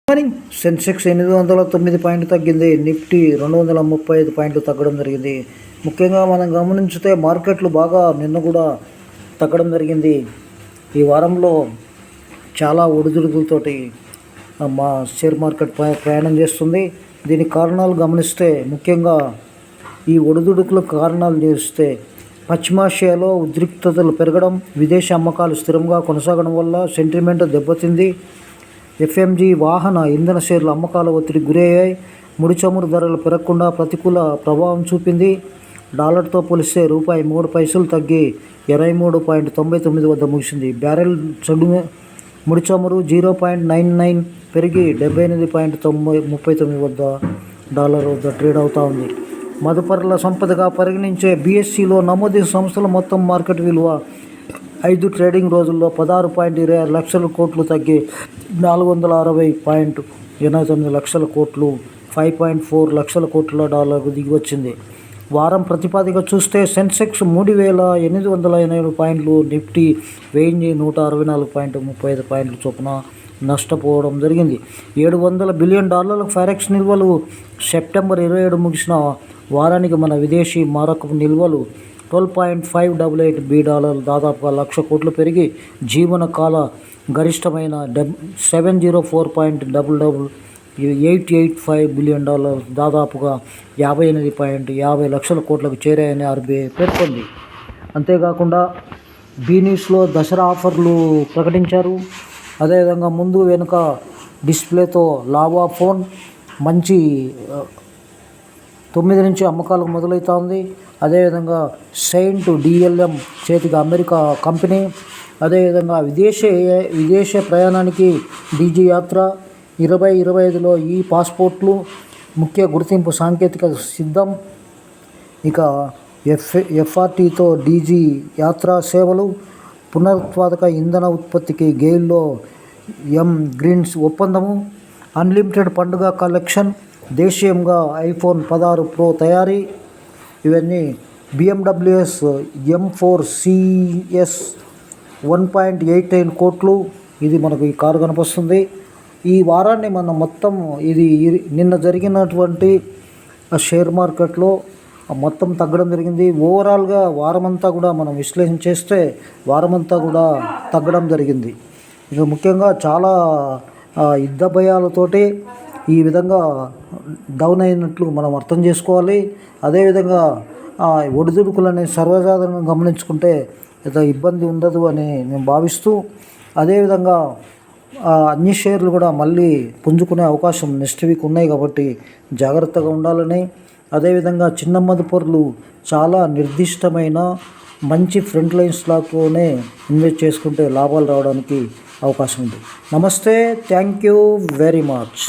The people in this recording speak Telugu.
మార్నింగ్ సెన్సెక్స్ 809 పాయింట్లు తగ్గింది. నిఫ్టీ 235 పాయింట్లు తగ్గడం జరిగింది. ముఖ్యంగా మనం గమనించితే మార్కెట్లు బాగా నిన్న కూడా తగ్గడం జరిగింది. ఈ వారంలో చాలా ఒడిదుడుకులతోటి మా షేర్ మార్కెట్ ప్రయాణం చేస్తుంది. దీనికి కారణాలు గమనిస్తే ముఖ్యంగా ఈ ఒడిదుడుకులకు కారణాలు చేస్తే పశ్చిమాసియాలో ఉద్రిక్తతలు పెరగడం, విదేశీ అమ్మకాలు స్థిరంగా కొనసాగడం వల్ల సెంటిమెంట్ దెబ్బతింది. ఎఫ్ఎంజీ వాహన ఇంధన షేర్ల అమ్మకాల ఒత్తిడికి గురయ్యాయి. ముడి చమురు ధరలు పెరగకుండా ప్రతికూల ప్రభావం చూపింది. డాలర్తో పోలిస్తే రూపాయి 3 పైసలు తగ్గి 23.99 వద్ద ముగిసింది. బ్యారెల్ ముడి చమురు 0.99 పెరిగి 78.39 వద్ద డాలర్ వద్ద ట్రేడ్ అవుతూ ఉంది. మదుపరుల సంపదగా పరిగణించే బీఎస్సీలో నమోదు సంస్థల మొత్తం మార్కెట్ విలువ 5 ట్రేడింగ్ రోజుల్లో 16.26 లక్షల కోట్లు తగ్గి 460.89 లక్షల కోట్లు 5.4 లక్షల కోట్ల డాలర్కు దిగివచ్చింది. వారం ప్రతిపాదిక చూస్తే సెన్సెక్స్ 3887 పాయింట్లు, నిఫ్టీ 1164.35 పాయింట్ల చొప్పున నష్టపోవడం జరిగింది. $700 బిలియన్ ఫారెక్స్ నిల్వలు. సెప్టెంబర్ 27 ముగిసిన వారానికి మన విదేశీ మారకపు నిల్వలు $12.588 బిలియన్, దాదాపుగా 1,00,000 కోట్లు పెరిగి జీవనకాల గరిష్టమైన $704.885 బిలియన్, దాదాపుగా 58.50 లక్షల కోట్లకు చేరాయని ఆర్బీఐ పేర్కొంది. అంతేకాకుండా బీ న్యూస్లో దసరా ఆఫర్లు ప్రకటించారు. అదేవిధంగా ముందు వెనుక డిస్ప్లేతో లావా ఫోన్ మంచి 9 నుంచి అమ్మకాలకు మొదలవుతూ ఉంది. అదేవిధంగా సెయింట్ డిఎల్ఎం చేతికి అమెరికా కంపెనీ. అదేవిధంగా విదేశ ప్రయాణానికి డీజీ యాత్ర 2025లో ఈ పాస్పోర్ట్లు ముఖ్య గుర్తింపు సాంకేతిక సిద్ధం. ఇక ఎఫ్ఆర్టీతో డీజీ యాత్ర సేవలు. పునరుత్పాదక ఇంధన ఉత్పత్తికి గెయిల్లో ఎం గ్రీన్స్ ఒప్పందము. అన్లిమిటెడ్ పండుగ కలెక్షన్. దేశీయంగా ఐఫోన్ 16 ప్రో తయారీ. ఇవన్నీ BMW M4 CS 1.89 కోట్లు. ఇది మనకు ఈ కారు కనిపిస్తుంది. ఈ వారాన్ని మనం మొత్తం ఇది నిన్న జరిగినటువంటి షేర్ మార్కెట్లో మొత్తం తగ్గడం జరిగింది. ఓవరాల్గా వారమంతా కూడా మనం విశ్లేషణ చేస్తే వారమంతా కూడా తగ్గడం జరిగింది. ఇక ముఖ్యంగా చాలా యుద్ధ భయాలతోటి ఈ విధంగా డౌన్ అయినట్లు మనం అర్థం చేసుకోవాలి. అదేవిధంగా ఒడిదుడుకులని సర్వసాధారణంగా గమనించుకుంటే ఏదో ఇబ్బంది ఉండదు అని నేను భావిస్తూ, అదేవిధంగా అన్ని షేర్లు కూడా మళ్ళీ పుంజుకునే అవకాశం నెక్స్ట్ వీక్ ఉన్నాయి కాబట్టి జాగ్రత్తగా ఉండాలని, అదేవిధంగా చిన్న మదుపరులు చాలా నిర్దిష్టమైన మంచి ఫ్రంట్ లైన్ స్టాక్లోనే ఇన్వెస్ట్ చేసుకుంటే లాభాలు రావడానికి అవకాశం ఉంది. నమస్తే, థ్యాంక్ యూ వెరీ మచ్.